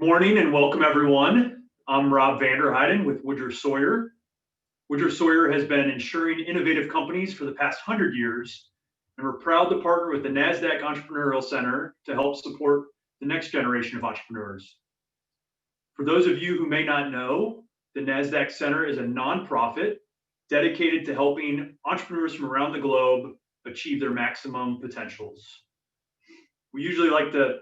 Morning and welcome everyone. I'm Rob Vanderheiden with Woodruff Sawyer. Woodruff Sawyer has been insuring innovative companies for the past 100 years, and we're proud to partner with the Nasdaq Entrepreneurial Center to help support the next generation of entrepreneurs. For those of you who may not know, the Nasdaq Center is a nonprofit dedicated to helping entrepreneurs from around the globe achieve their maximum potentials. We usually like to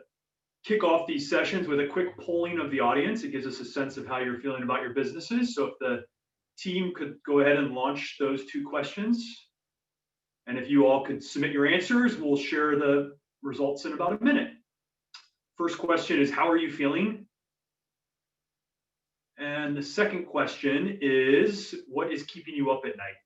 kick off these sessions with a quick polling of the audience. It gives us a sense of how you're feeling about your businesses. So if the team could go ahead and launch those two questions. And if you all could submit your answers, we'll share the results in about a minute. First question is, how are you feeling? And the second question is, what is keeping you up at night?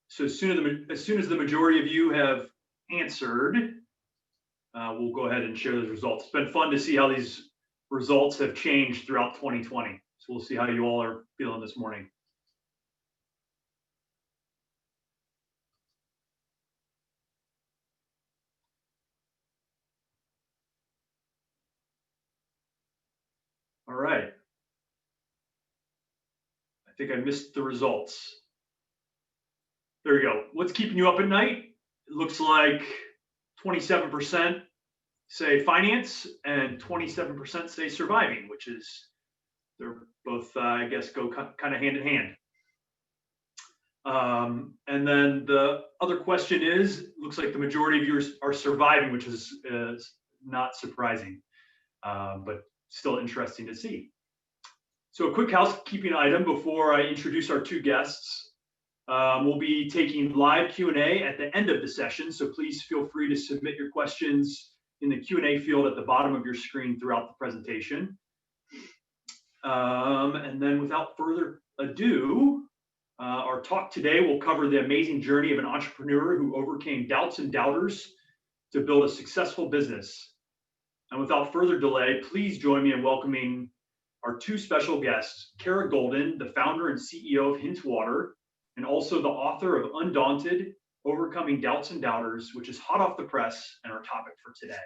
So as soon as the majority of you have answered, we'll go ahead and share those results. It's been fun to see how these results have changed throughout 2020. So we'll see how you all are feeling this morning. All right. I think I missed the results. There we go. What's keeping you up at night? It looks like 27% say finance and 27% say surviving, which is, they're both, I guess, go kind of hand in hand. And then the other question is, looks like the majority of you are surviving, which is not surprising, but still interesting to see. So a quick housekeeping item before I introduce our two guests. We'll be taking live Q&A at the end of the session, so please feel free to submit your questions in the Q&A field at the bottom of your screen throughout the presentation. And then without further ado, our talk today will cover the amazing journey of an entrepreneur who overcame doubts and doubters to build a successful business. And without further delay, please join me in welcoming our two special guests, Kara Goldin, the founder and CEO of Hint Water, and also the author of Undaunted, Overcoming Doubts and Doubters, which is hot off the press and our topic for today.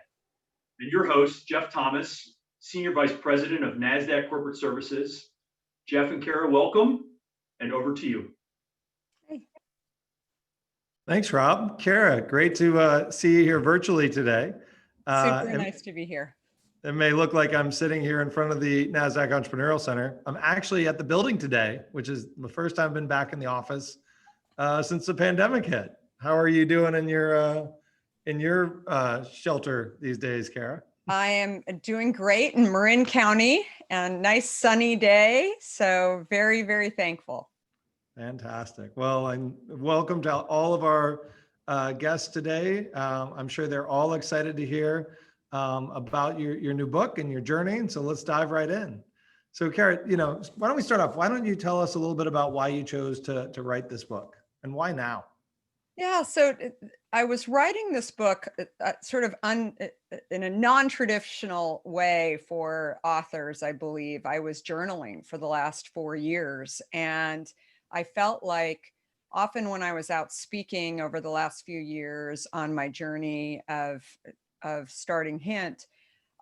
And your host, Jeff Thomas, Senior Vice President of Nasdaq Corporate Services. Jeff and Kara, welcome, and over to you. Hey. Thanks, Rob. Kara, great to see you here virtually today. Super nice to be here. It may look like I'm sitting here in front of the Nasdaq Entrepreneurial Center. I'm actually at the building today, which is the first time I've been back in the office since the pandemic hit. How are you doing in your shelter these days, Kara? I am doing great in Marin County, and nice sunny day. So very, very thankful. Fantastic. Well, and welcome to all of our guests today. I'm sure they're all excited to hear about your new book and your journey. And so let's dive right in. So Kara, why don't we start off? Why don't you tell us a little bit about why you chose to write this book and why now? Yeah, so I was writing this book sort of in a non-traditional way for authors, I believe. I was journaling for the last 4 years, and I felt like often when I was out speaking over the last few years on my journey of starting Hint,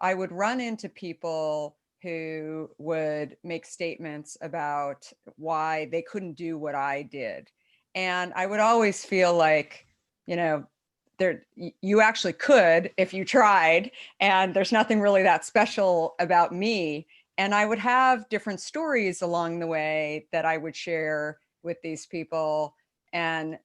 I would run into people who would make statements about why they couldn't do what I did. And I would always feel like, you actually could if you tried, and there's nothing really that special about me. And I would have different stories along the way that I would share with these people. And,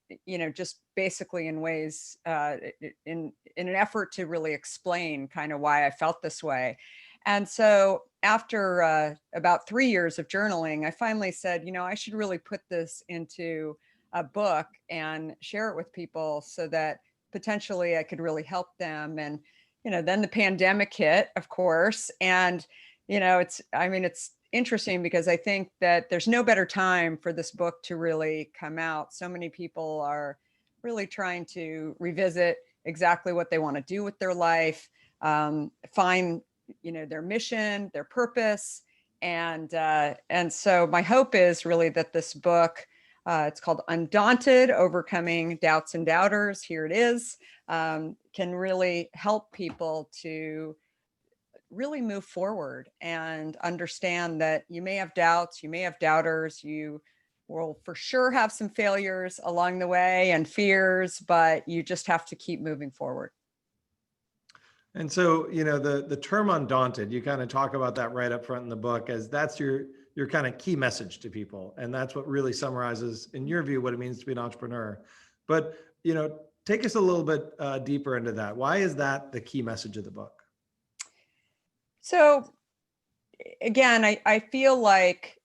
just basically in ways, in an effort to really explain kind of why I felt this way. And so after about 3 years of journaling, I finally said, I should really put this into a book and share it with people so that potentially I could really help them. And, then the pandemic hit, of course. And, it's interesting because I think that there's no better time for this book to really come out. So many people are really trying to revisit exactly what they want to do with their life, find, their mission, their purpose. And so my hope is really that this book, it's called Undaunted, Overcoming Doubts and Doubters. Here it is. can really help people to really move forward and understand that you may have doubts, you may have doubters, you will for sure have some failures along the way and fears, but you just have to keep moving forward. And so, the term undaunted, you kind of talk about that right up front in the book, as that's your kind of key message to people. And that's what really summarizes, in your view, what it means to be an entrepreneur. But, take us a little bit deeper into that. Why is that the key message of the book? So again, I feel like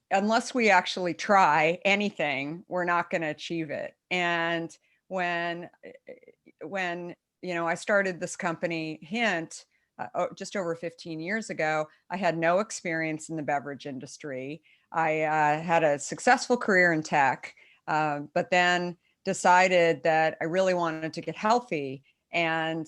unless we actually try anything, we're not going to achieve it. And when I started this company, Hint, just over 15 years ago, I had no experience in the beverage industry. I had a successful career in tech, but then decided that I really wanted to get healthy. And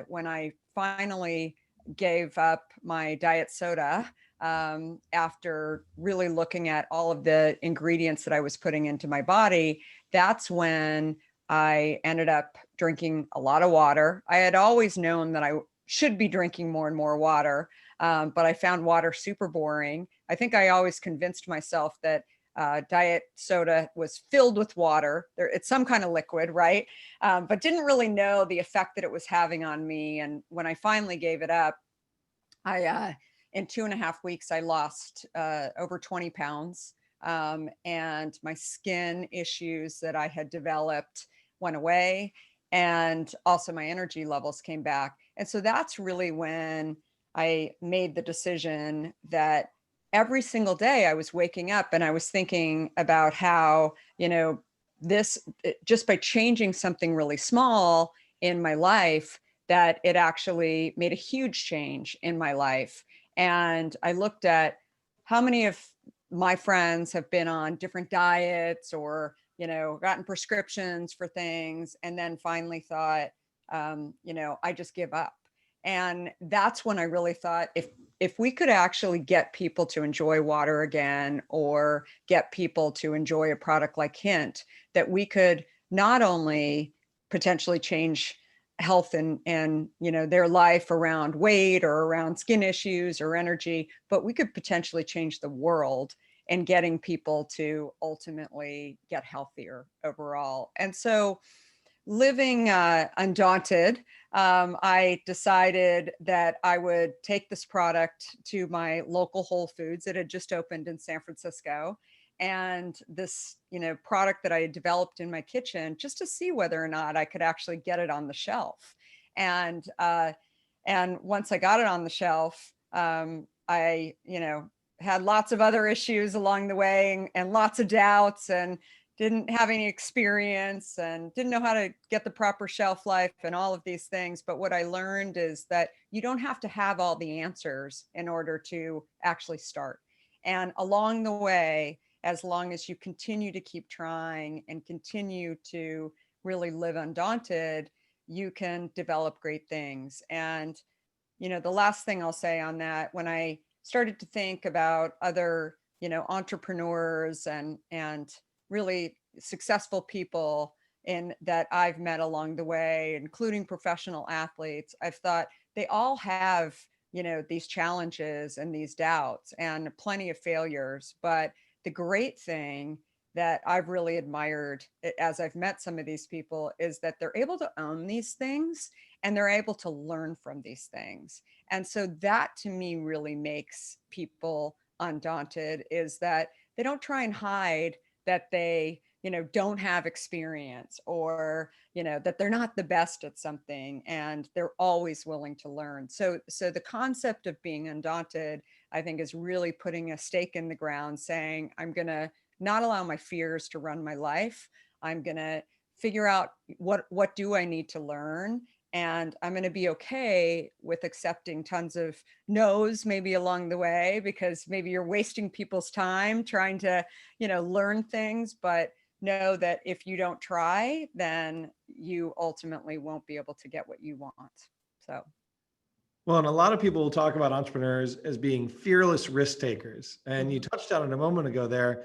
when I finally gave up my diet soda, after really looking at all of the ingredients that I was putting into my body, that's when I ended up drinking a lot of water. I had always known that I should be drinking more and more water, but I found water super boring. I think I always convinced myself that diet soda was filled with water. It's some kind of liquid, right? But didn't really know the effect that it was having on me. And when I finally gave it up, in 2.5 weeks, I lost over 20 pounds. And my skin issues that I had developed went away. And also my energy levels came back. And so that's really when I made the decision that every single day I was waking up and I was thinking about how, just by changing something really small in my life, that it actually made a huge change in my life. And I looked at how many of my friends have been on different diets or, gotten prescriptions for things, and then finally thought, I just give up. And that's when I really thought, if we could actually get people to enjoy water again, or get people to enjoy a product like Hint, that we could not only potentially change health and their life around weight or around skin issues or energy, but we could potentially change the world and getting people to ultimately get healthier overall. And so living Undaunted, I decided that I would take this product to my local Whole Foods. It had just opened in San Francisco. And this, product that I had developed in my kitchen, just to see whether or not I could actually get it on the shelf. And once I got it on the shelf, I, had lots of other issues along the way and lots of doubts, and didn't have any experience and didn't know how to get the proper shelf life and all of these things. But what I learned is that you don't have to have all the answers in order to actually start. And along the way, as long as you continue to keep trying and continue to really live undaunted, you can develop great things. And, the last thing I'll say on that, when I started to think about other, entrepreneurs and really successful people that I've met along the way, including professional athletes, I've thought they all have, these challenges and these doubts and plenty of failures. But the great thing that I've really admired as I've met some of these people is that they're able to own these things and they're able to learn from these things. And so that to me really makes people undaunted, is that they don't try and hide that they, don't have experience, or, that they're not the best at something, and they're always willing to learn. So the concept of being undaunted, I think, is really putting a stake in the ground, saying, I'm going to not allow my fears to run my life. I'm going to figure out what do I need to learn. And I'm going to be okay with accepting tons of no's maybe along the way, because maybe you're wasting people's time trying to, learn things, but know that if you don't try, then you ultimately won't be able to get what you want. So. Well, and a lot of people will talk about entrepreneurs as being fearless risk takers. And you touched on it a moment ago there,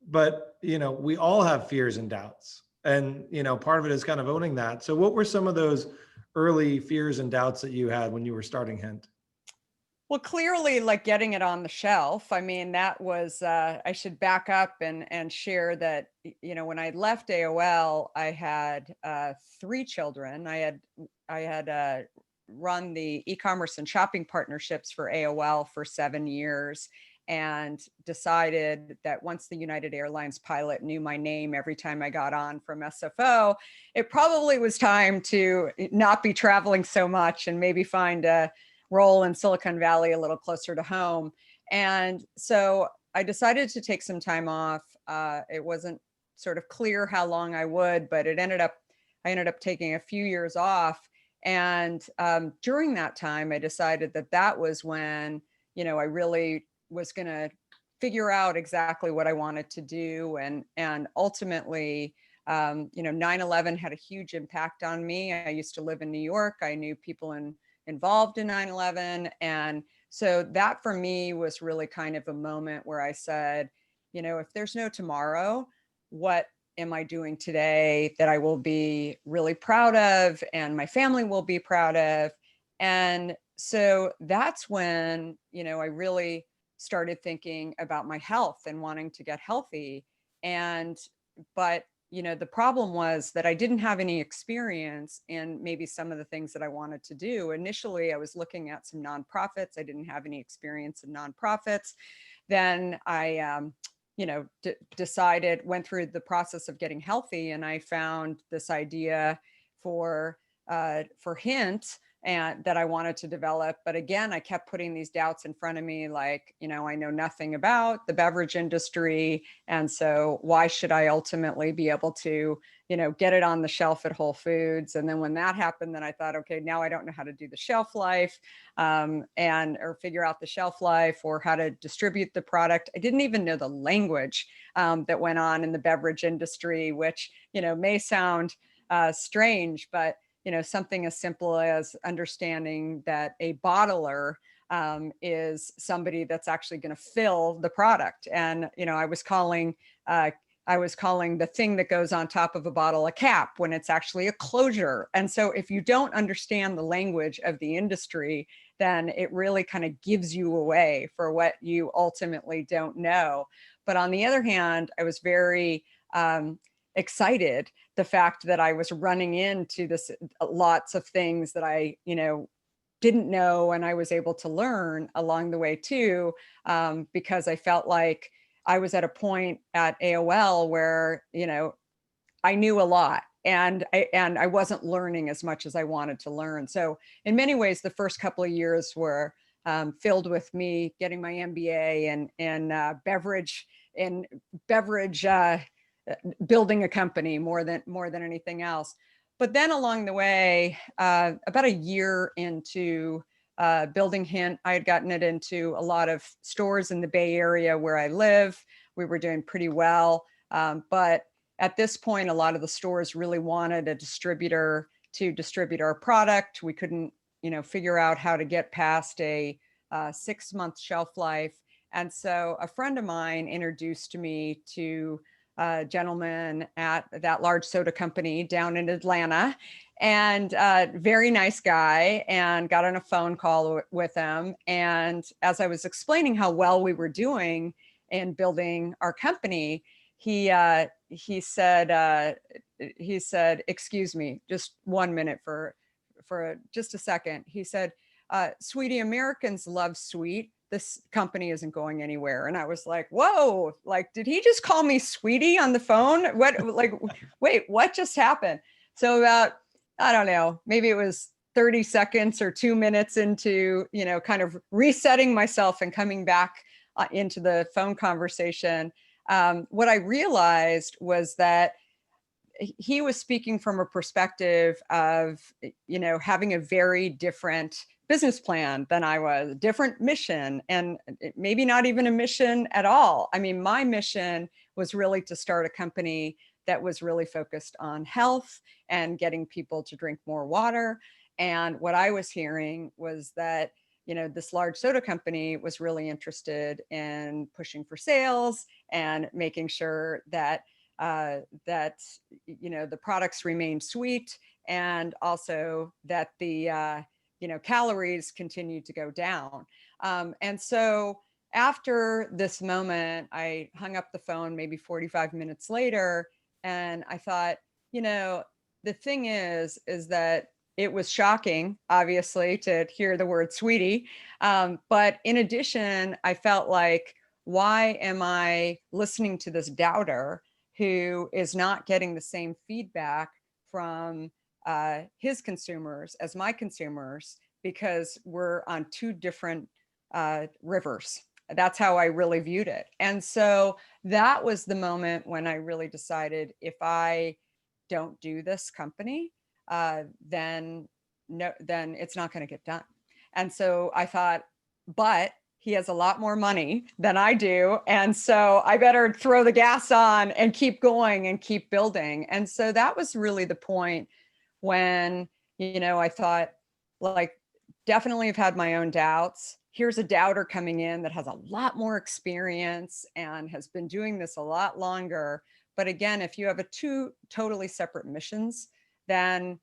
but we all have fears and doubts. And, part of it is kind of owning that. So what were some of those early fears and doubts that you had when you were starting Hint? Well, clearly, like getting it on the shelf. I mean, that was, I should back up and share that, when I left AOL, I had 3 children. I had run the e-commerce and shopping partnerships for AOL for 7 years, and decided that once the United Airlines pilot knew my name every time I got on from SFO, it probably was time to not be traveling so much and maybe find a role in Silicon Valley a little closer to home. And so I decided to take some time off. It wasn't sort of clear how long I would, but I ended up taking a few years off. And during that time, I decided that was when, I really was going to figure out exactly what I wanted to do. And ultimately, 9/11 had a huge impact on me. I used to live in New York. I knew people involved in 9/11. And so that for me was really kind of a moment where I said, if there's no tomorrow, what am I doing today that I will be really proud of and my family will be proud of? And so that's when, I really started thinking about my health and wanting to get healthy. But the problem was that I didn't have any experience in maybe some of the things that I wanted to do. Initially, I was looking at some nonprofits. I didn't have any experience in nonprofits. Then I, went through the process of getting healthy, and I found this idea for Hint and that I wanted to develop. But again, I kept putting these doubts in front of me, like, I know nothing about the beverage industry. And so why should I ultimately be able to, get it on the shelf at Whole Foods? And then when that happened, then I thought, okay, now I don't know how to do the shelf life or figure out the shelf life or how to distribute the product. I didn't even know the language that went on in the beverage industry, which, may sound strange, but something as simple as understanding that a bottler is somebody that's actually going to fill the product. And, I was calling the thing that goes on top of a bottle a cap when it's actually a closure. And so if you don't understand the language of the industry, then it really kind of gives you away for what you ultimately don't know. But on the other hand, I was very excited the fact that I was running into this lots of things that I, didn't know, and I was able to learn along the way too, because I felt like I was at a point at AOL where, I knew a lot, and I wasn't learning as much as I wanted to learn. So in many ways, the first couple of years were filled with me getting my MBA and beverage building a company more than anything else. But then along the way, about a year into building Hint, I had gotten it into a lot of stores in the Bay Area where I live. We were doing pretty well. But at this point, a lot of the stores really wanted a distributor to distribute our product. We couldn't, figure out how to get past a 6-month shelf life. And so a friend of mine introduced me to a gentleman at that large soda company down in Atlanta, and very nice guy, and got on a phone call with him. And as I was explaining how well we were doing in building our company, he said, "Excuse me, just 1 minute for just a second." He said, "Sweetie, Americans love sweet. This company isn't going anywhere." And I was like, whoa, like, did he just call me sweetie on the phone? Wait, what just happened? So about, I don't know, maybe it was 30 seconds or 2 minutes into, kind of resetting myself and coming back into the phone conversation. What I realized was that he was speaking from a perspective of, having a very different business plan than I was, a different mission, and maybe not even a mission at all. I mean, my mission was really to start a company that was really focused on health and getting people to drink more water. And what I was hearing was that, this large soda company was really interested in pushing for sales and making sure that that, the products remain sweet, and also that the, calories continue to go down. And so after this moment, I hung up the phone maybe 45 minutes later, and I thought, the thing is that it was shocking, obviously, to hear the word sweetie. But in addition, I felt like, why am I listening to this doubter who is not getting the same feedback from his consumers as my consumers, because we're on two different rivers. That's how I really viewed it. And so that was the moment when I really decided, if I don't do this company, then it's not going to get done. And so I thought, but he has a lot more money than I do. And so I better throw the gas on and keep going and keep building. And so that was really the point when, I thought, like, definitely have had my own doubts. Here's a doubter coming in that has a lot more experience and has been doing this a lot longer. But again, if you have two totally separate missions, then,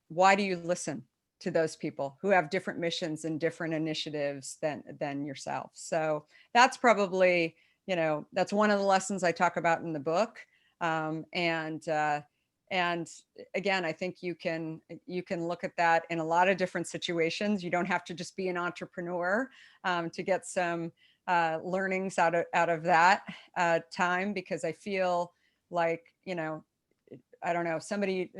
why do you listen to those people who have different missions and different initiatives than yourself? So that's probably, that's one of the lessons I talk about in the book. And again, I think you can look at that in a lot of different situations. You don't have to just be an entrepreneur to get some learnings out of that time, because I feel like, I don't know, somebody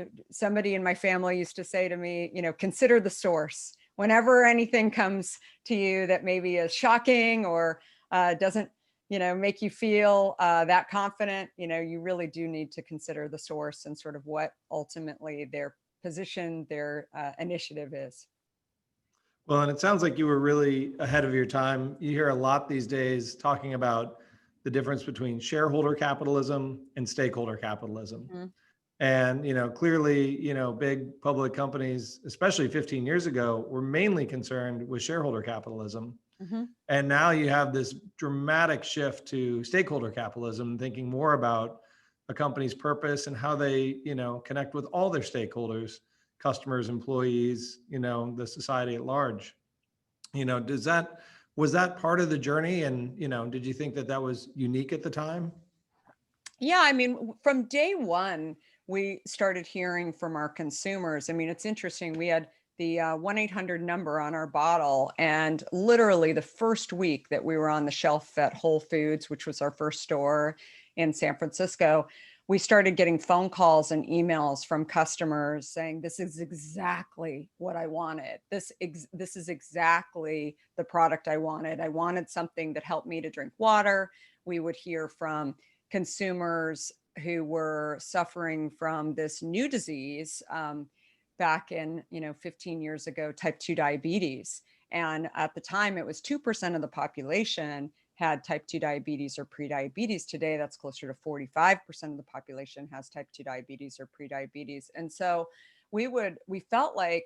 in my family used to say to me, consider the source. Whenever anything comes to you that maybe is shocking or doesn't, make you feel that confident, you really do need to consider the source and sort of what ultimately their position, their initiative is. Well, and it sounds like you were really ahead of your time. You hear a lot these days talking about the difference between shareholder capitalism and stakeholder capitalism. Mm-hmm. And, clearly, big public companies, especially 15 years ago, were mainly concerned with shareholder capitalism. Mm-hmm. And now you have this dramatic shift to stakeholder capitalism, thinking more about a company's purpose and how they, connect with all their stakeholders, customers, employees, the society at large. Was that part of the journey? And, did you think that was unique at the time? Yeah, I mean, from day one, we started hearing from our consumers. I mean, it's interesting. We had the 1-800 number on our bottle, and literally the first week that we were on the shelf at Whole Foods, which was our first store in San Francisco, we started getting phone calls and emails from customers saying, this is exactly what I wanted. This is exactly the product I wanted. I wanted something that helped me to drink water. We would hear from consumers who were suffering from this new disease back in, 15 years ago, type 2 diabetes. And at the time, it was 2% of the population had type 2 diabetes or prediabetes. Today, that's closer to 45% of the population has type 2 diabetes or prediabetes. And so we felt like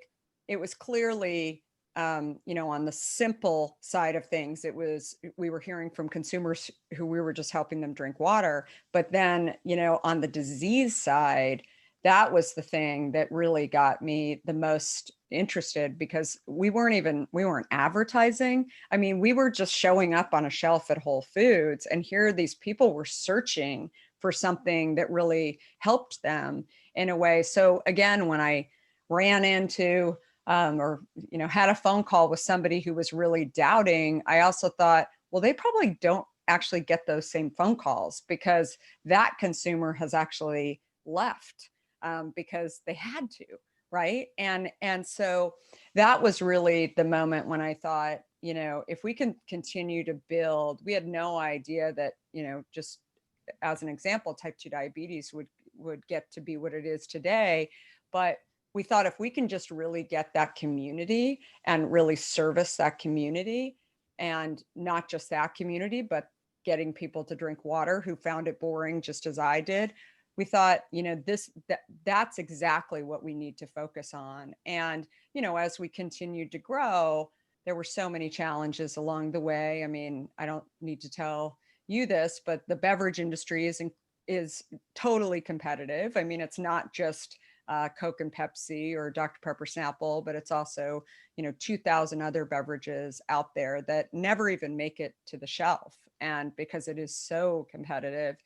it was clearly, on the simple side of things, we were hearing from consumers who we were just helping them drink water. But then, on the disease side, that was the thing that really got me the most interested, because we weren't advertising. I mean, we were just showing up on a shelf at Whole Foods, and here these people were searching for something that really helped them in a way. So again, when I ran into had a phone call with somebody who was really doubting, I also thought, well, they probably don't actually get those same phone calls, because that consumer has actually left because they had to, right? And so that was really the moment when I thought, if we can continue to build, we had no idea that, just as an example, type 2 diabetes would get to be what it is today. But we thought, if we can just really get that community and really service that community, and not just that community, but getting people to drink water who found it boring just as I did, we thought, that's exactly what we need to focus on. And, as we continued to grow, there were so many challenges along the way. I mean, I don't need to tell you this, but the beverage industry is totally competitive. I mean, it's not just Coke and Pepsi or Dr. Pepper Snapple, but it's also, 2,000 other beverages out there that never even make it to the shelf. And because it is so competitive.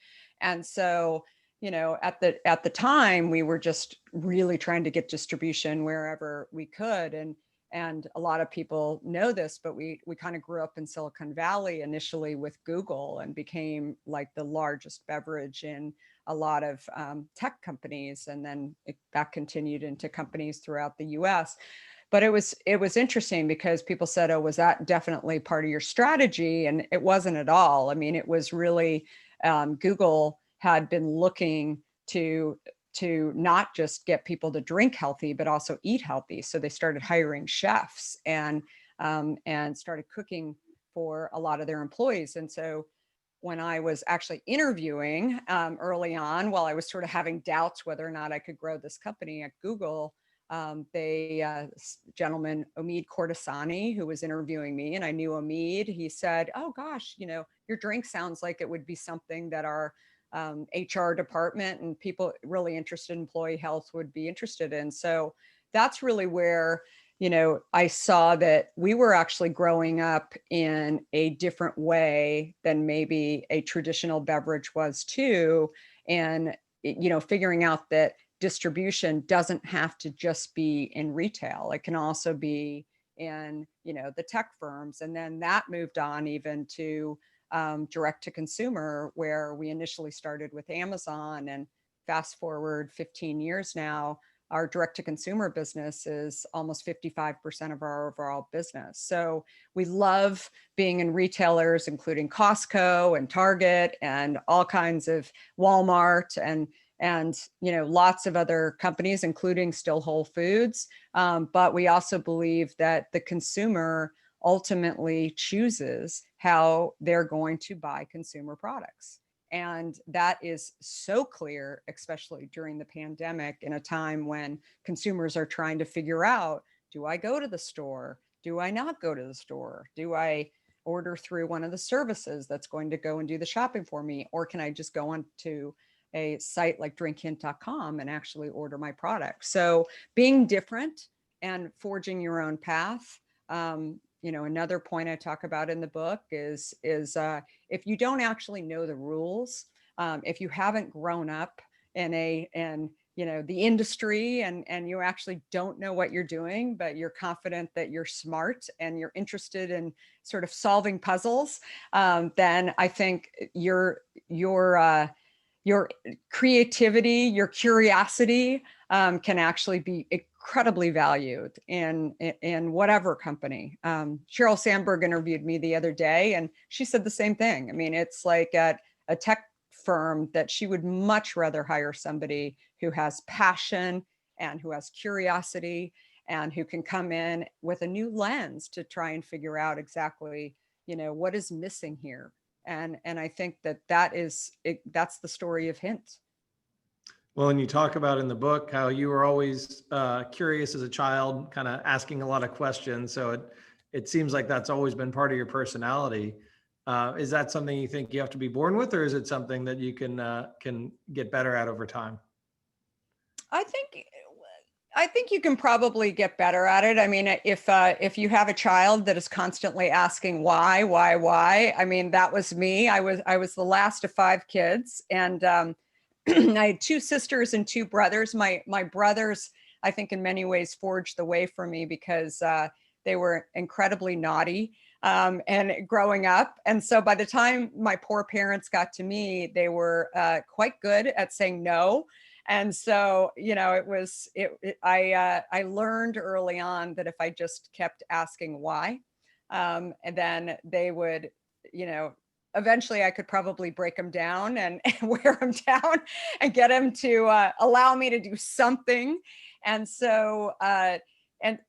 And so, at the time, we were just really trying to get distribution wherever we could. And a lot of people know this, but we kind of grew up in Silicon Valley initially with Google and became like the largest beverage in a lot of tech companies. And then that continued into companies throughout the US. But it was interesting because people said, oh, was that definitely part of your strategy? And it wasn't at all. I mean, it was really Google had been looking to not just get people to drink healthy, but also eat healthy. So they started hiring chefs and started cooking for a lot of their employees. And so when I was actually interviewing early on, while I was sort of having doubts whether or not I could grow this company at Google, gentleman, Omid Kordasani, who was interviewing me, and I knew Omid, he said, oh gosh, your drink sounds like it would be something that our HR department and people really interested in employee health would be interested in. So that's really where, I saw that we were actually growing up in a different way than maybe a traditional beverage was too. And, figuring out that distribution doesn't have to just be in retail. It can also be in, the tech firms. And then that moved on even to direct to consumer, where we initially started with Amazon, and fast forward 15 years now, our direct to consumer business is almost 55% of our overall business. So we love being in retailers, including Costco and Target and all kinds of Walmart and lots of other companies, including still Whole Foods. But we also believe that the consumer ultimately chooses how they're going to buy consumer products. And that is so clear, especially during the pandemic, in a time when consumers are trying to figure out, do I go to the store? Do I not go to the store? Do I order through one of the services that's going to go and do the shopping for me? Or can I just go on to a site like drinkhint.com and actually order my product? So being different and forging your own path. Another point I talk about in the book is if you don't actually know the rules, if you haven't grown up in the industry and you actually don't know what you're doing, but you're confident that you're smart and you're interested in sort of solving puzzles, then I think your creativity, your curiosity can actually be incredibly valued in whatever company. Sheryl Sandberg interviewed me the other day, and she said the same thing. I mean, it's like at a tech firm that she would much rather hire somebody who has passion and who has curiosity and who can come in with a new lens to try and figure out exactly, what is missing here. And I think that's the story of Hint. Well, and you talk about in the book how you were always curious as a child, kind of asking a lot of questions. So it seems like that's always been part of your personality. Is that something you think you have to be born with, or is it something that you can get better at over time? I think you can probably get better at it. I mean, if you have a child that is constantly asking why, I mean, that was me. I was the last of 5 kids, and I had 2 sisters and 2 brothers. My brothers, I think, in many ways forged the way for me because they were incredibly naughty and growing up. And so by the time my poor parents got to me, they were quite good at saying no. And so, I learned early on that if I just kept asking why, and then they would, eventually I could probably break them down and wear them down and get them to allow me to do something. And so, I think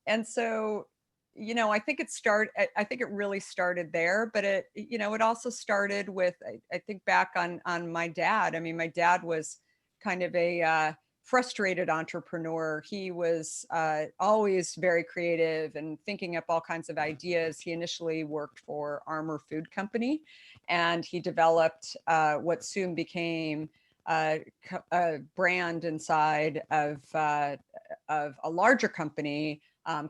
I think it really started there, but it also started with, I think back on my dad. I mean, my dad was kind of a frustrated entrepreneur. He was always very creative and thinking up all kinds of ideas. He initially worked for Armour Food Company, and he developed what soon became a brand inside of a larger company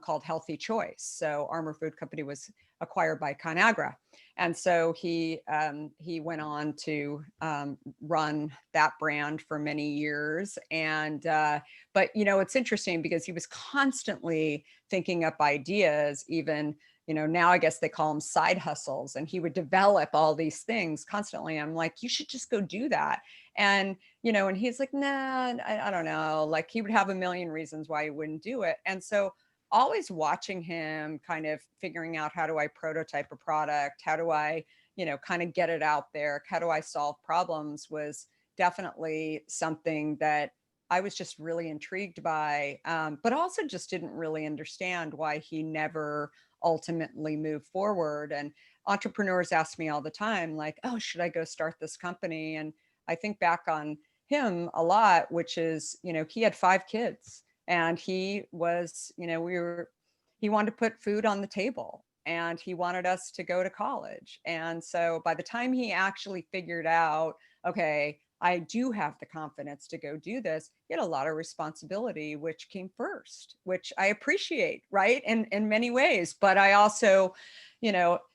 called Healthy Choice. So Armor Food Company was acquired by ConAgra. And so he went on to run that brand for many years. And, but, it's interesting because he was constantly thinking up ideas, even, now I guess they call them side hustles, and he would develop all these things constantly. I'm like, you should just go do that. And, and he's like, nah, I don't know. Like he would have a million reasons why he wouldn't do it. And so always watching him kind of figuring out, how do I prototype a product? How do I, kind of get it out there? How do I solve problems was definitely something that I was just really intrigued by, but also just didn't really understand why he never ultimately moved forward. And entrepreneurs ask me all the time, like, oh, should I go start this company? And I think back on him a lot, which is, he had 5 kids. And he was, he wanted to put food on the table, and he wanted us to go to college. And so by the time he actually figured out, okay, I do have the confidence to go do this, he had a lot of responsibility, which came first, which I appreciate, right? In many ways. But I also,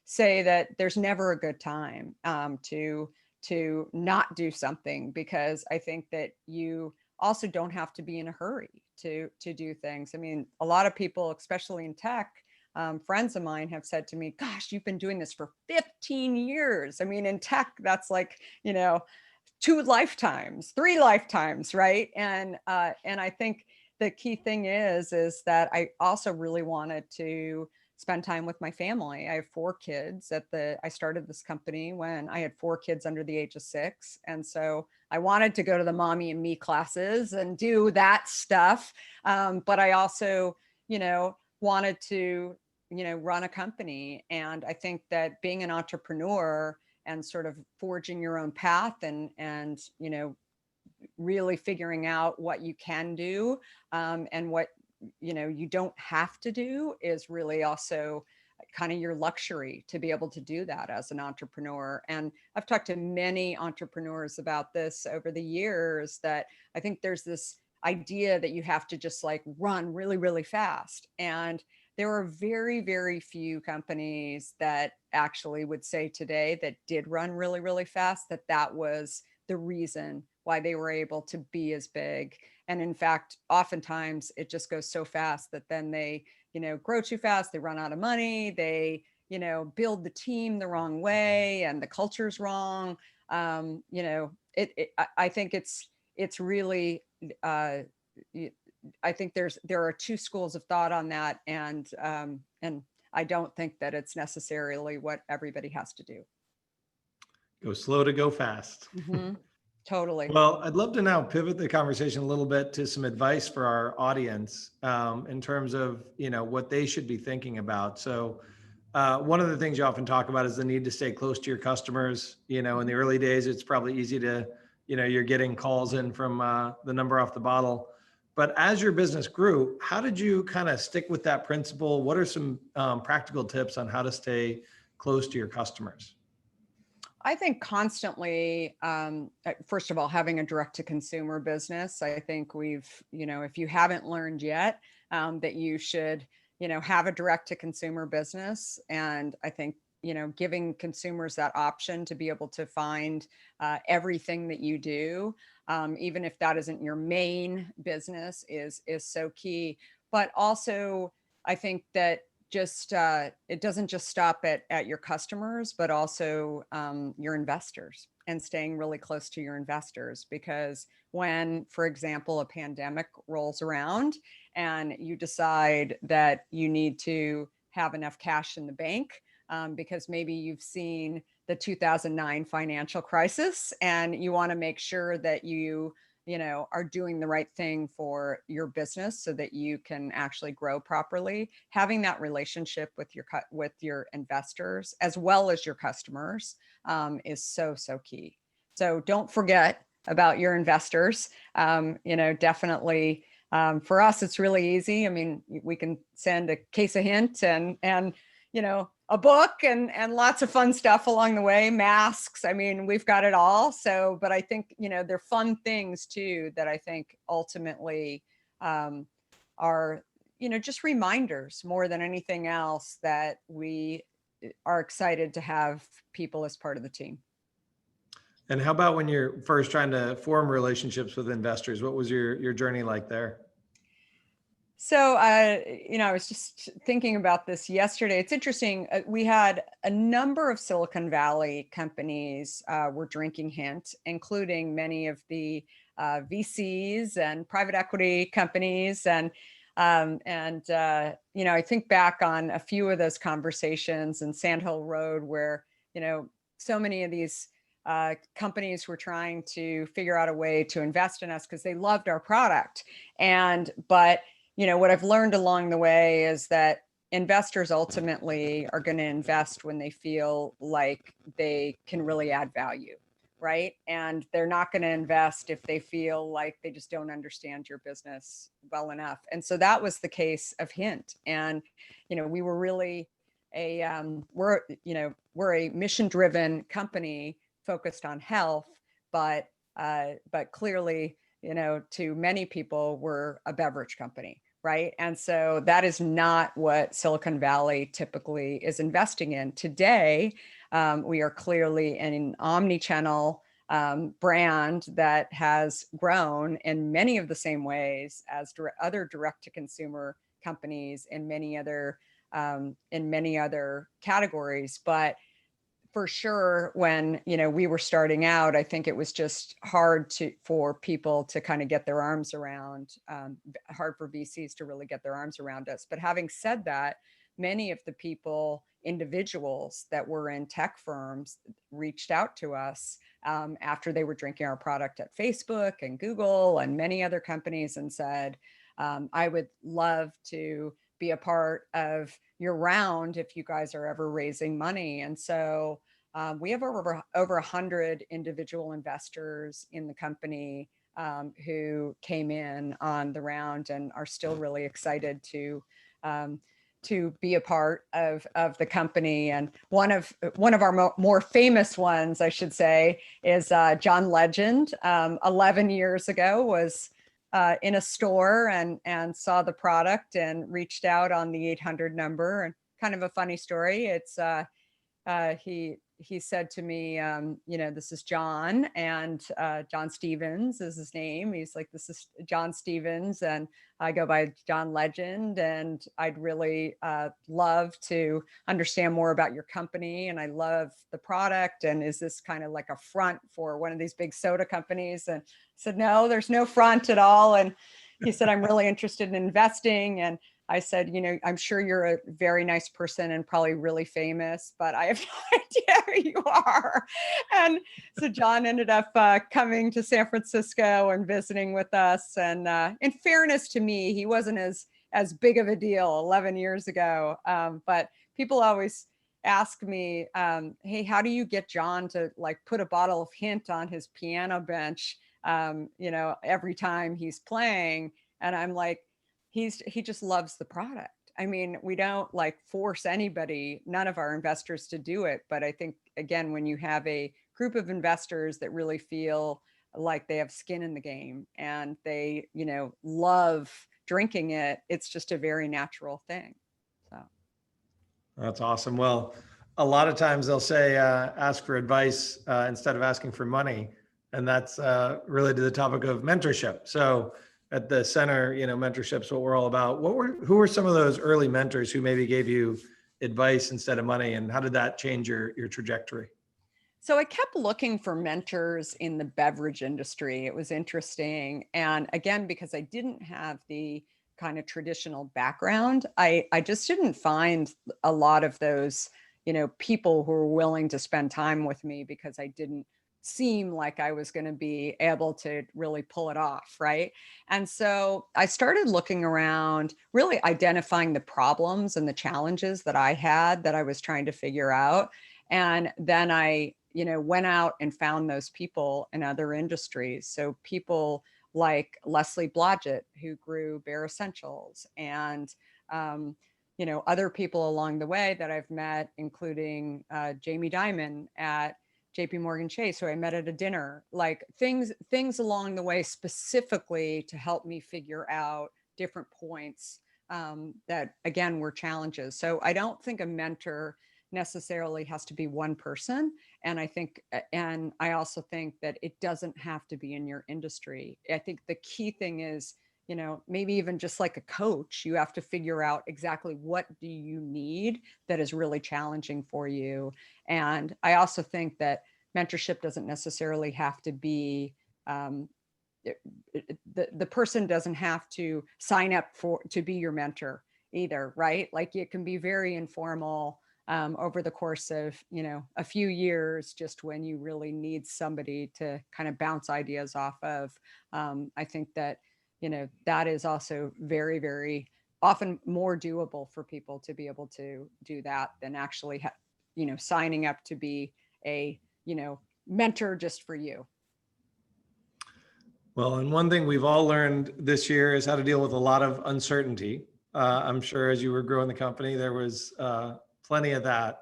say that there's never a good time to not do something, because I think that you also don't have to be in a hurry to do things. I mean, a lot of people, especially in tech, friends of mine have said to me, gosh, you've been doing this for 15 years. I mean, in tech, that's like, 2 lifetimes, 3 lifetimes, right? And I think the key thing is that I also really wanted to spend time with my family. I have 4 kids. I started this company when I had 4 kids under the age of 6. And so I wanted to go to the mommy and me classes and do that stuff. But I also, wanted to, run a company. And I think that being an entrepreneur and sort of forging your own path and, really figuring out what you can do and what, you don't have to do is really also kind of your luxury to be able to do that as an entrepreneur. And I've talked to many entrepreneurs about this over the years, that I think there's this idea that you have to just like run really, really fast. And there are very, very few companies that actually would say today that did run really, really fast, that was the reason why they were able to be as big. And in fact, oftentimes it just goes so fast that then they, grow too fast, they run out of money, they, build the team the wrong way and the culture's wrong. I think it's really, I think there are 2 schools of thought on that. And I don't think that it's necessarily what everybody has to do. Go slow to go fast. Mm-hmm. Totally. Well, I'd love to now pivot the conversation a little bit to some advice for our audience in terms of, what they should be thinking about. So one of the things you often talk about is the need to stay close to your customers. In the early days, it's probably easy to, you're getting calls in from the number off the bottle. But as your business grew, how did you kind of stick with that principle? What are some practical tips on how to stay close to your customers? I think constantly, first of all, having a direct to consumer business, I think if you haven't learned yet, that you should, have a direct to consumer business. And I think, giving consumers that option to be able to find everything that you do, even if that isn't your main business, is so key. But also, I think that it doesn't just stop at your customers, but also your investors, and staying really close to your investors. Because when, for example, a pandemic rolls around and you decide that you need to have enough cash in the bank, because maybe you've seen the 2009 financial crisis and you want to make sure that you are doing the right thing for your business so that you can actually grow properly. Having that relationship with your investors as well as your customers is so key. So don't forget about your investors. Definitely for us, it's really easy. I mean, we can send a case of hint and a book and lots of fun stuff along the way, masks. I mean, we've got it all. So, but I think, they're fun things too, that I think ultimately are, just reminders more than anything else that we are excited to have people as part of the team. And how about when you're first trying to form relationships with investors? What was your journey like there? So, I was just thinking about this yesterday. It's interesting. We had a number of Silicon Valley companies were drinking Hint, including many of the VCs and private equity companies. And I think back on a few of those conversations in Sand Hill Road where, so many of these companies were trying to figure out a way to invest in us because they loved our product. But what I've learned along the way is that investors ultimately are going to invest when they feel like they can really add value, right? And they're not going to invest if they feel like they just don't understand your business well enough. And so that was the case of Hint. And, we were really we're a mission-driven company focused on health, but clearly, to many people, we're a beverage company. Right. And so that is not what Silicon Valley typically is investing in. Today, we are clearly an omni-channel brand that has grown in many of the same ways as other direct-to-consumer companies in many other categories. But for sure, when we were starting out, I think it was just hard for people to kind of get their arms around, hard for VCs to really get their arms around us. But having said that, many of the individuals that were in tech firms reached out to us after they were drinking our product at Facebook and Google and many other companies and said, I would love to be a part of your round if you guys are ever raising money. And so we have over 100 individual investors in the company who came in on the round and are still really excited to be a part of the company. And one of our more famous ones, I should say, is John Legend. 11 years ago was in a store and saw the product and reached out on the 800 number. And kind of a funny story. It's he said to me, this is John, and John Stevens is his name. He's like, this is John Stevens, and I go by John Legend, and I'd really love to understand more about your company, and I love the product, and is this kind of like a front for one of these big soda companies? And I said, no, there's no front at all. And he said, I'm really interested in investing. And I said, I'm sure you're a very nice person and probably really famous, but I have no idea who you are. And so John ended up coming to San Francisco and visiting with us. And in fairness to me, he wasn't as big of a deal 11 years ago. But people always ask me, hey, how do you get John to put a bottle of Hint on his piano bench, every time he's playing? And I'm like, he just loves the product. I mean, we don't force anybody, none of our investors, to do it. But I think, again, when you have a group of investors that really feel like they have skin in the game and they, love drinking it, it's just a very natural thing. So that's awesome. Well, a lot of times they'll say, ask for advice instead of asking for money. And that's really to the topic of mentorship. So at the center, mentorship's what we're all about. Who were some of those early mentors who maybe gave you advice instead of money, and how did that change your trajectory? So I kept looking for mentors in the beverage industry. It was interesting. And again, because I didn't have the kind of traditional background, I just didn't find a lot of those, people who were willing to spend time with me, because I didn't seem like I was going to be able to really pull it off. Right. And so I started looking around, really identifying the problems and the challenges that I had that I was trying to figure out. And then I, went out and found those people in other industries. So people like Leslie Blodgett, who grew Bare Essentials, and other people along the way that I've met, including Jamie Dimon at JP Morgan Chase, who I met at a dinner, like things along the way specifically to help me figure out different points that, again, were challenges. So I don't think a mentor necessarily has to be one person. And I also think that it doesn't have to be in your industry. I think the key thing is, maybe even just like a coach, you have to figure out exactly what do you need that is really challenging for you. And I also think that mentorship doesn't necessarily have to be, the person doesn't have to sign up to be your mentor either, right? Like it can be very informal over the course of, a few years, just when you really need somebody to kind of bounce ideas off of. I think that, that is also very, very often more doable for people to be able to do that than actually, signing up to be a, mentor just for you. Well, and one thing we've all learned this year is how to deal with a lot of uncertainty. I'm sure as you were growing the company, there was plenty of that.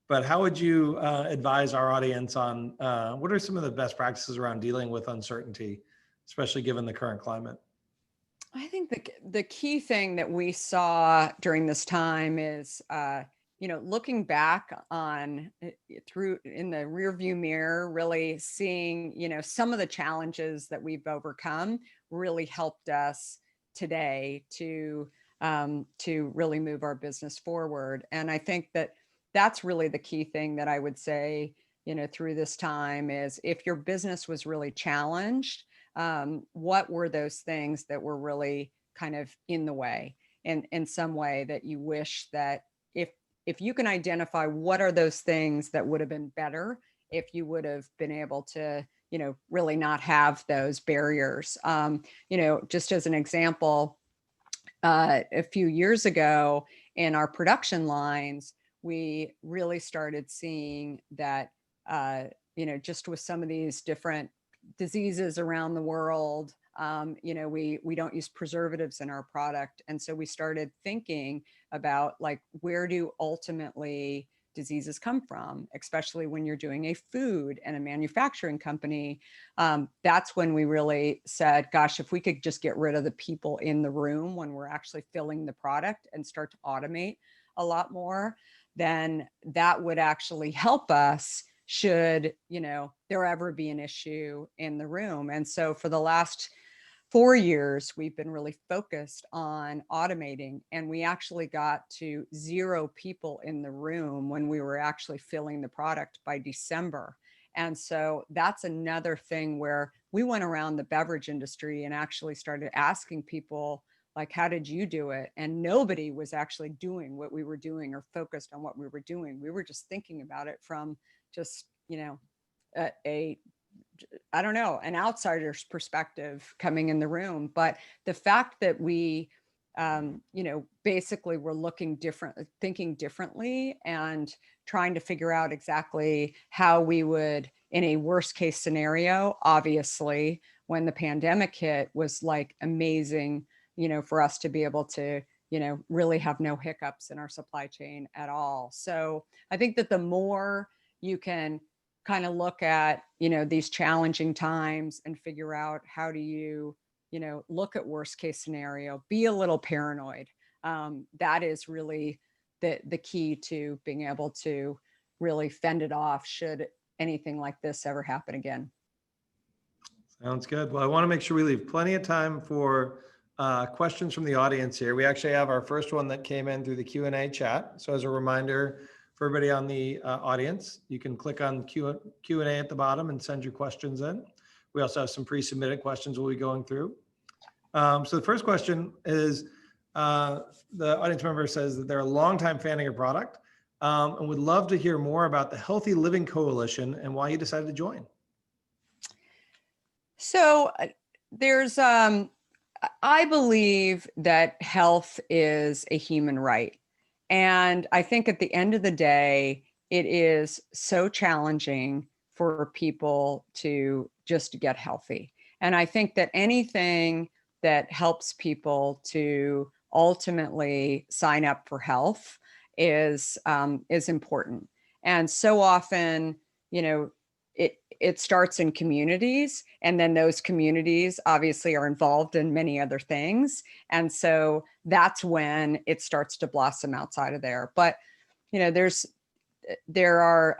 But how would you advise our audience on what are some of the best practices around dealing with uncertainty, especially given the current climate? I think the key thing that we saw during this time is, looking back on through in the rearview mirror, really seeing, some of the challenges that we've overcome really helped us today to really move our business forward. And I think that that's really the key thing that I would say, through this time is if your business was really challenged, what were those things that were really kind of in the way in some way that you wish that if you can identify what are those things that would have been better if you would have been able to, really not have those barriers. Just as an example, a few years ago in our production lines, we really started seeing that, just with some of these different diseases around the world, we don't use preservatives in our product. And so we started thinking about like, where do ultimately diseases come from, especially when you're doing a food and a manufacturing company. That's when we really said, gosh, if we could just get rid of the people in the room when we're actually filling the product and start to automate a lot more, then that would actually help us should, there ever be an issue in the room. And so for the last 4 years, we've been really focused on automating, and we actually got to 0 people in the room when we were actually filling the product by December. And so that's another thing where we went around the beverage industry and actually started asking people, like, how did you do it? And nobody was actually doing what we were doing or focused on what we were doing. We were just thinking about it from just, I don't know, an outsider's perspective coming in the room. But the fact that we, basically were looking different, thinking differently and trying to figure out exactly how we would, in a worst case scenario, obviously, when the pandemic hit, was like amazing, for us to be able to, really have no hiccups in our supply chain at all. So I think that the more you can kind of look at, these challenging times and figure out how do you, look at worst case scenario, be a little paranoid. That is really the key to being able to really fend it off should anything like this ever happen again. Sounds good. Well, I want to make sure we leave plenty of time for questions from the audience here. We actually have our first one that came in through the Q&A chat. So as a reminder for everybody on the audience, you can click on Q&A at the bottom and send your questions in. We also have some pre-submitted questions we'll be going through. So the first question is, the audience member says that they're a longtime fan of your product and would love to hear more about the Healthy Living Coalition and why you decided to join. So there's, I believe that health is a human right. And I think at the end of the day, it is so challenging for people to just get healthy. And I think that anything that helps people to ultimately sign up for health is important. And so often, you know, it starts in communities, and then those communities obviously are involved in many other things. And so that's when it starts to blossom outside of there. But, you know, there are,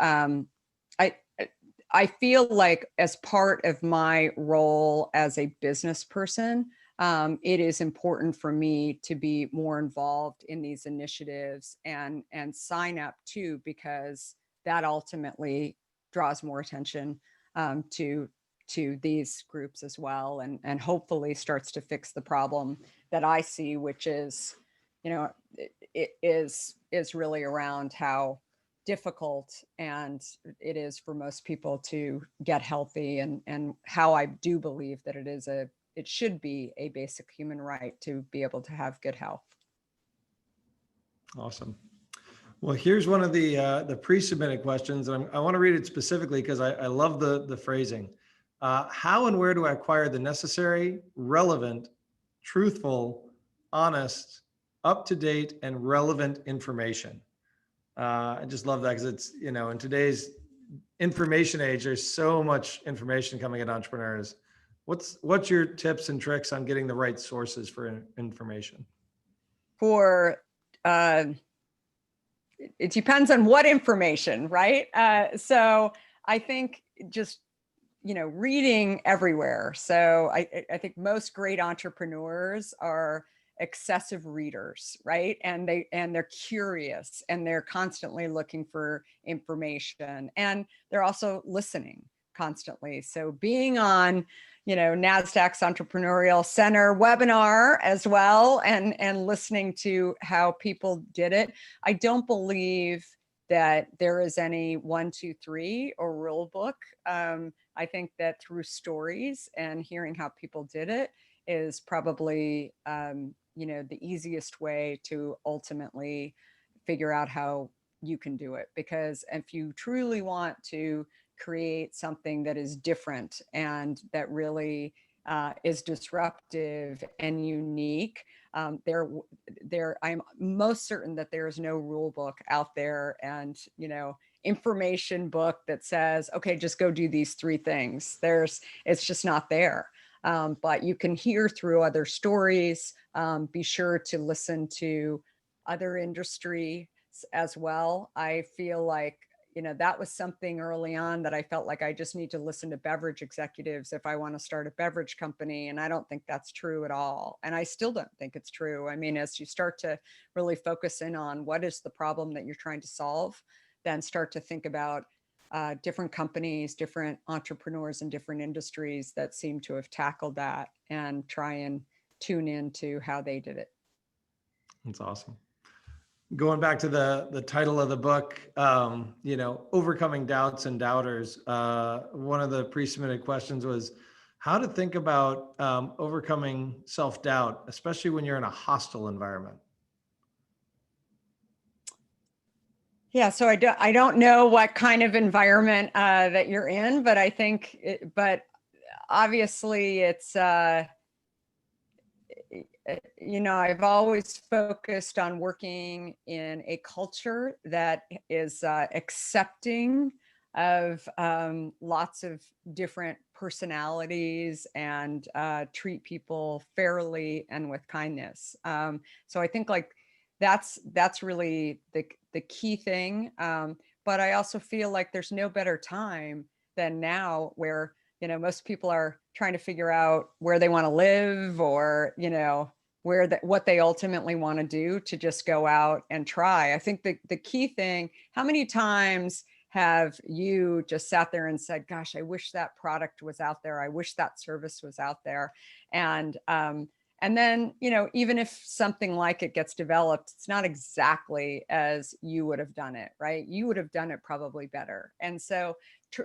I feel like as part of my role as a business person, it is important for me to be more involved in these initiatives and sign up too, because that ultimately draws more attention to these groups as well, and hopefully starts to fix the problem that I see, which is, you know, it is really around how difficult and it is for most people to get healthy, and how I do believe that it should be a basic human right to be able to have good health. Awesome. Well, here's one of the pre-submitted questions. And I want to read it specifically because I love the phrasing. How and where do I acquire the necessary, relevant, truthful, honest, up-to-date, and relevant information? I just love that because it's, you know, in today's information age, there's so much information coming at entrepreneurs. What's your tips and tricks on getting the right sources for information? For it depends on what information, right? So I think just, you know, reading everywhere. So I think most great entrepreneurs are excessive readers, right? And they're curious, and they're constantly looking for information, and they're also listening constantly. So being on, you know, Nasdaq's Entrepreneurial Center webinar as well, and listening to how people did it. I don't believe that there is any 1, 2, 3 or rule book. I think that through stories and hearing how people did it is probably, you know, the easiest way to ultimately figure out how you can do it. Because if you truly want to create something that is different and that really is disruptive and unique, I'm most certain that there is no rule book out there, and, you know, information book that says, okay, just go do these 3 things. It's just not there. But you can hear through other stories. Be sure to listen to other industry as well. I feel like, you know, that was something early on that I felt like I just need to listen to beverage executives if I want to start a beverage company. And I don't think that's true at all. And I still don't think it's true. I mean, as you start to really focus in on what is the problem that you're trying to solve, then start to think about different companies, different entrepreneurs in different industries that seem to have tackled that, and try and tune into how they did it. That's awesome. Going back to the title of the book, you know, overcoming doubts and doubters. One of the pre-submitted questions was how to think about overcoming self-doubt, especially when you're in a hostile environment. Yeah, so I don't know what kind of environment that you're in, but I think, but obviously it's, you know, I've always focused on working in a culture that is accepting of lots of different personalities, and treat people fairly and with kindness. So I think like that's really the key thing. But I also feel like there's no better time than now, where, you know, most people are trying to figure out where they want to live, or, you know, what they ultimately want to do, to just go out and try. I think the key thing, how many times have you just sat there and said, gosh, I wish that product was out there. I wish that service was out there. And then, you know, even if something like it gets developed, it's not exactly as you would have done it, right? You would have done it probably better. And so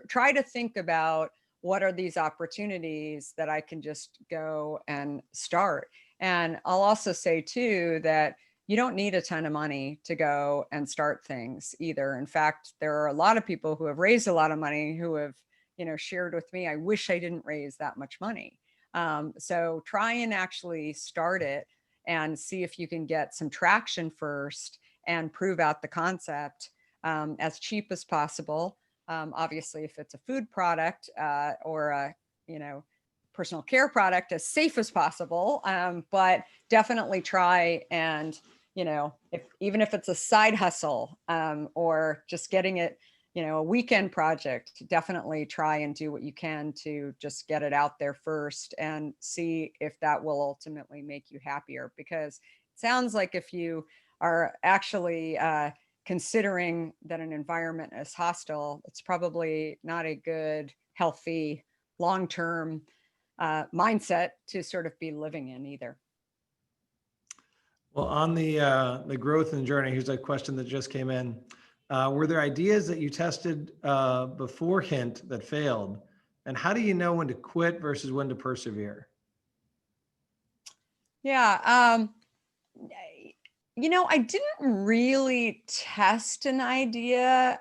try to think about, what are these opportunities that I can just go and start? And I'll also say too, that you don't need a ton of money to go and start things either. In fact, there are a lot of people who have raised a lot of money who have, you know, shared with me, I wish I didn't raise that much money. So try and actually start it. and see if you can get some traction first and prove out the concept as cheap as possible. Obviously, if it's a food product or a, personal care product, as safe as possible. But definitely try and, even if it's a side hustle or just getting it, a weekend project, definitely try and do what you can to just get it out there first and see if that will ultimately make you happier. Because it sounds like if you are actually considering that an environment is hostile, it's probably not a good, healthy, long-term mindset to sort of be living in either. Well, on the growth and journey, here's a question that just came in. Were there ideas that you tested before Hint that failed? And how do you know when to quit versus when to persevere? Yeah. I didn't really test an idea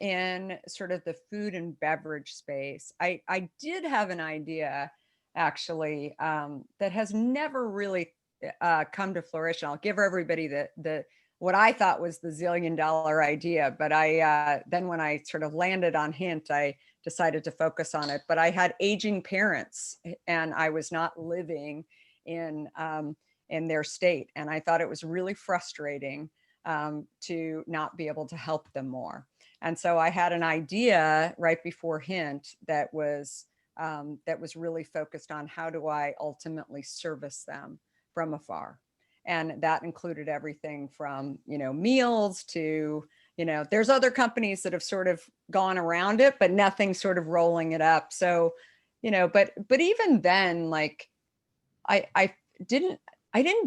in sort of the food and beverage space. I did have an idea actually that has never really come to fruition. I'll give everybody the what I thought was the $1 zillion idea, but then when I sort of landed on Hint, I decided to focus on it. But I had aging parents, and I was not living in their state, and I thought it was really frustrating to not be able to help them more. And so I had an idea right before Hint that was really focused on how do I ultimately service them from afar. And that included everything from, meals to, there's other companies that have sort of gone around it, but nothing sort of rolling it up. So, but even then, like I didn't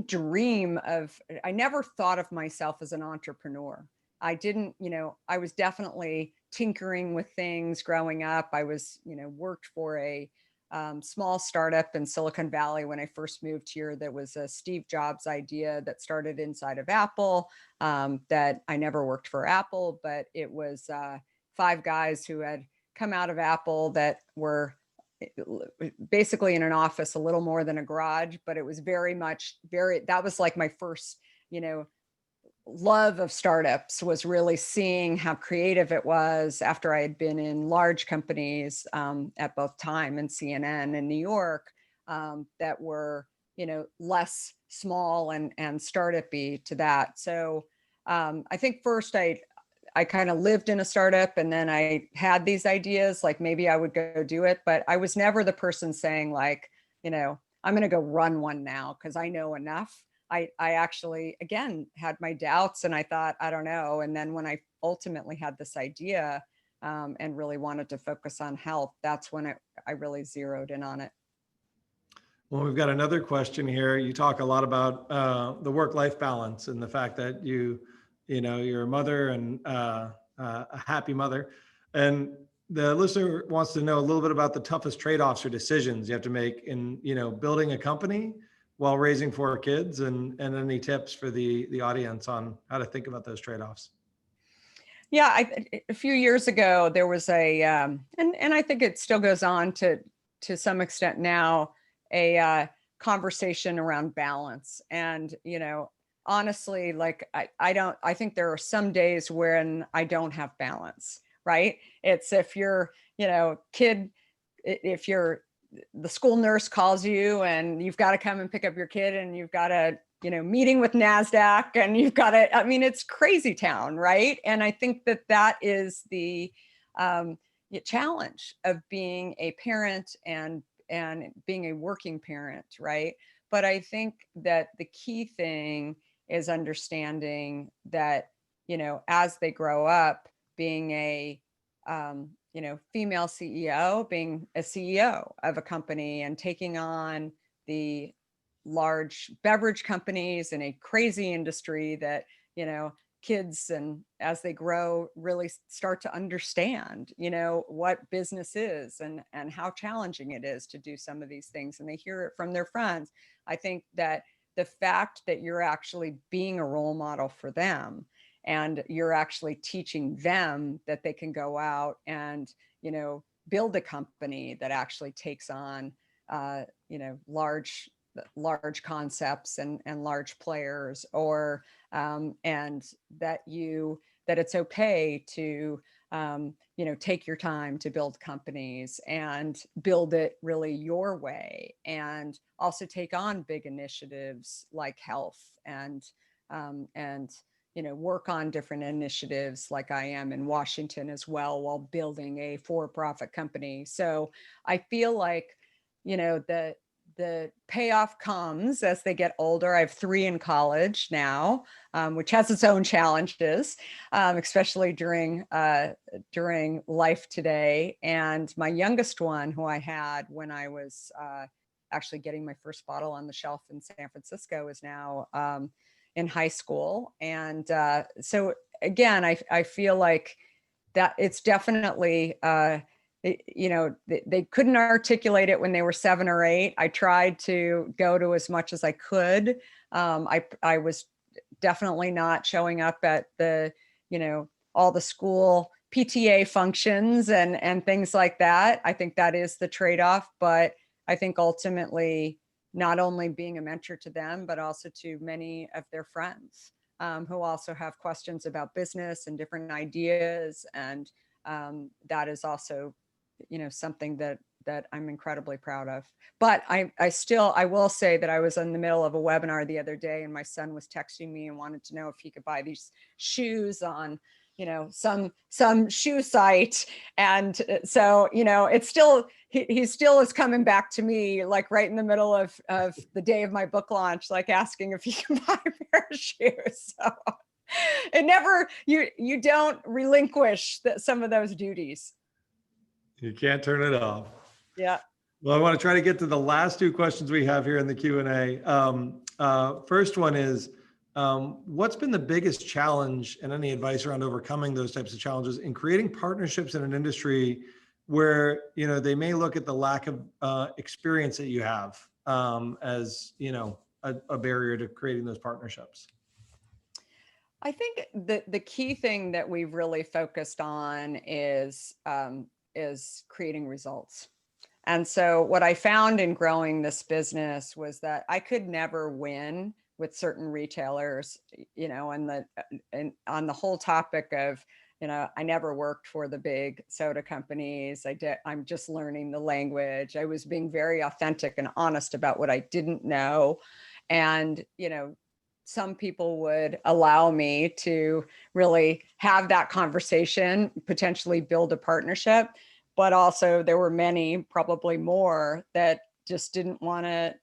dream of, I never thought of myself as an entrepreneur. I didn't, I was definitely tinkering with things growing up. I was, worked for a small startup in Silicon Valley when I first moved here. That was a Steve Jobs idea that started inside of Apple. That I never worked for Apple, but it was 5 guys who had come out of Apple that were basically in an office, a little more than a garage, but it was that was like my first, love of startups, was really seeing how creative it was after I had been in large companies at both Time and CNN in New York that were, less small and startup-y to that. So I think first I kind of lived in a startup, and then I had these ideas, like maybe I would go do it, but I was never the person saying like, I'm going to go run one now because I know enough. I actually, again, had my doubts, and I thought, I don't know. And then when I ultimately had this idea and really wanted to focus on health, that's when I really zeroed in on it. Well, we've got another question here. You talk a lot about the work-life balance and the fact that you're a mother and a happy mother. And the listener wants to know a little bit about the toughest trade-offs or decisions you have to make in, building a company while raising 4 kids, and any tips for the audience on how to think about those trade-offs. Yeah, a few years ago, there was and I think it still goes on to some extent now, a conversation around balance. And, honestly, like I think there are some days when I don't have balance, right? It's if you're, if the school nurse calls you and you've got to come and pick up your kid, and you've got a, meeting with Nasdaq, and you've got to, it's crazy town, right? And I think that is the challenge of being a parent and being a working parent, right? But I think that the key thing is understanding that, as they grow up, being a female CEO, being a CEO of a company and taking on the large beverage companies in a crazy industry that, kids, and as they grow, really start to understand, what business is and how challenging it is to do some of these things. And they hear it from their friends. I think that the fact that you're actually being a role model for them, and you're actually teaching them that they can go out and, build a company that actually takes on, large large concepts and large players, or and that it's okay to take your time to build companies and build it really your way, and also take on big initiatives like health and work on different initiatives like I am in Washington as well, while building a for-profit company. So I feel like, the payoff comes as they get older. I have 3 in college now, which has its own challenges, especially during life today. And my youngest one, who I had when I was actually getting my first bottle on the shelf in San Francisco, is now in high school. And so again, I feel like that it's definitely, they couldn't articulate it when they were 7 or 8. I tried to go to as much as I could. I was definitely not showing up at the, all the school PTA functions and things like that. I think that is the trade-off, but I think ultimately not only being a mentor to them, but also to many of their friends who also have questions about business and different ideas. And that is also, something that I'm incredibly proud of. But I will say that I was in the middle of a webinar the other day, and my son was texting me and wanted to know if he could buy these shoes on, some shoe site. And so, it's still, he still is coming back to me, like right in the middle of the day of my book launch, like asking if he can buy a pair of shoes. So it never, you don't relinquish some of those duties. You can't turn it off. Yeah. Well, I want to try to get to the last 2 questions we have here in the Q&A. First one is, what's been the biggest challenge, and any advice around overcoming those types of challenges in creating partnerships in an industry where, they may look at the lack of experience that you have as, a barrier to creating those partnerships? I think the key thing that we've really focused on is creating results. And so what I found in growing this business was that I could never win with certain retailers, and on the whole topic of, I never worked for the big soda companies. I'm just learning the language. I was being very authentic and honest about what I didn't know. And, some people would allow me to really have that conversation, potentially build a partnership. But also there were many, probably more, that just didn't want to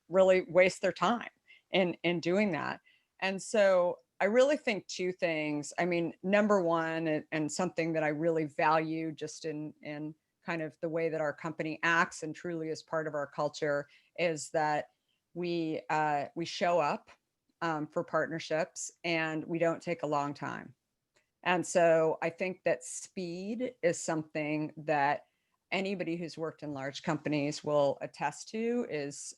really waste their time in doing that. And so I really think 2 things. I mean, number one, and something that I really value just in kind of the way that our company acts and truly is part of our culture, is that we show up for partnerships, and we don't take a long time. And so I think that speed is something that anybody who's worked in large companies will attest to, is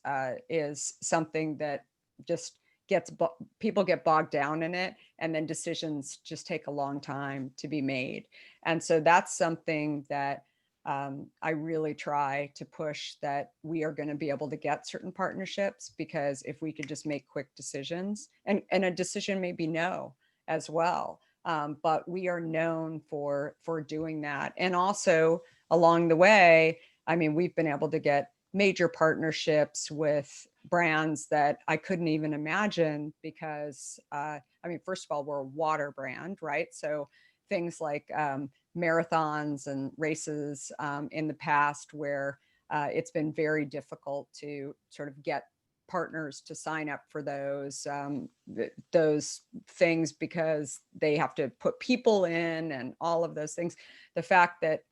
something that just people get bogged down in it, and then decisions just take a long time to be made. And so that's something that I really try to push, that we are going to be able to get certain partnerships, because if we could just make quick decisions, and a decision may be no as well. But we are known for doing that. And also along the way, I mean, we've been able to get major partnerships with brands that I couldn't even imagine, because, first of all, we're a water brand, right? So things like marathons and races in the past, where it's been very difficult to sort of get partners to sign up for those things, because they have to put people in and all of those things. The fact that,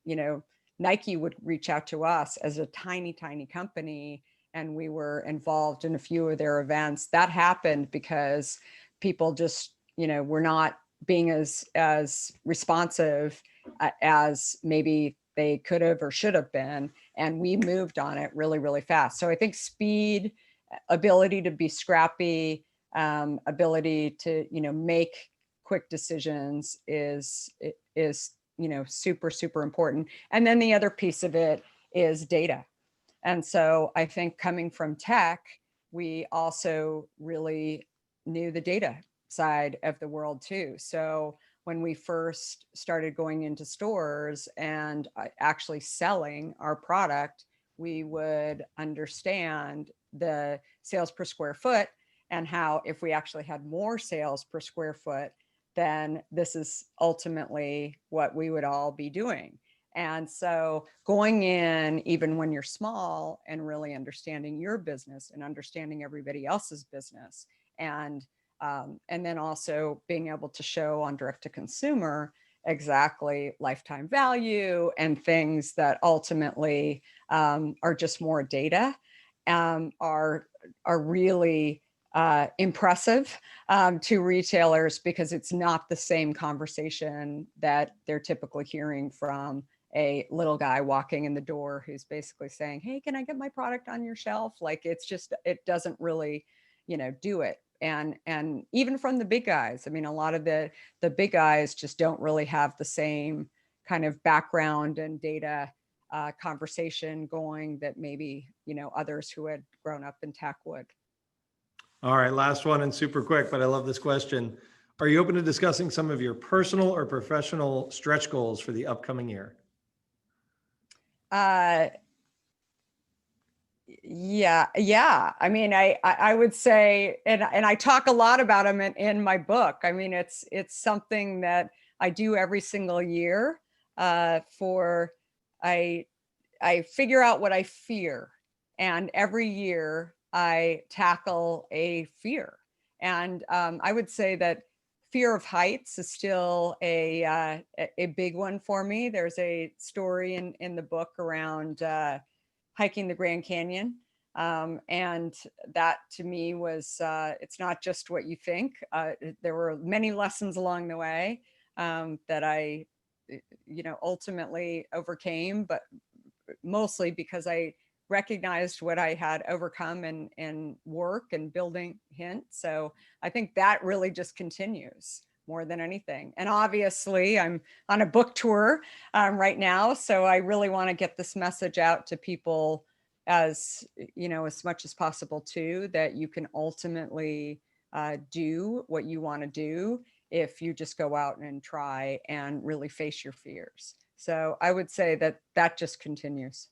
Nike would reach out to us as a tiny company, and we were involved in a few of their events, that happened because people just, were not being as responsive as maybe they could have or should have been. And we moved on it really, really fast. So I think speed, ability to be scrappy, ability to, make quick decisions is super, super important. And then the other piece of it is data. And so I think coming from tech, we also really knew the data side of the world too. So when we first started going into stores and actually selling our product, we would understand the sales per square foot and how if we actually had more sales per square foot, then this is ultimately what we would all be doing. And so going in, even when you're small, and really understanding your business and understanding everybody else's business, and then also being able to show on direct to consumer exactly lifetime value and things that ultimately are just more data, are really impressive to retailers, because it's not the same conversation that they're typically hearing from a little guy walking in the door who's basically saying, hey, can I get my product on your shelf? Like, it's just, it doesn't really, do it. And even from the big guys, I mean, a lot of the big guys just don't really have the same kind of background and data conversation going that maybe, others who had grown up in tech would. All right, last one and super quick, but I love this question. Are you open to discussing some of your personal or professional stretch goals for the upcoming year? Yeah. I mean, I would say, and I talk a lot about them in my book. I mean, it's something that I do every single year. I figure out what I fear, and every year I tackle a fear. And I would say that fear of heights is still a big one for me. There's a story in the book around hiking the Grand Canyon. And that to me was, it's not just what you think. There were many lessons along the way that I, ultimately overcame, but mostly because I recognized what I had overcome in work and building Hint. So I think that really just continues more than anything. And obviously I'm on a book tour right now. So I really want to get this message out to people as much as possible too, that you can ultimately do what you want to do if you just go out and try and really face your fears. So I would say that just continues.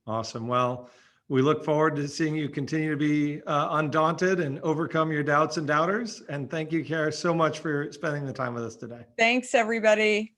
Awesome. Well, we look forward to seeing you continue to be undaunted and overcome your doubts and doubters. And thank you, Kara, so much for spending the time with us today. Thanks, everybody.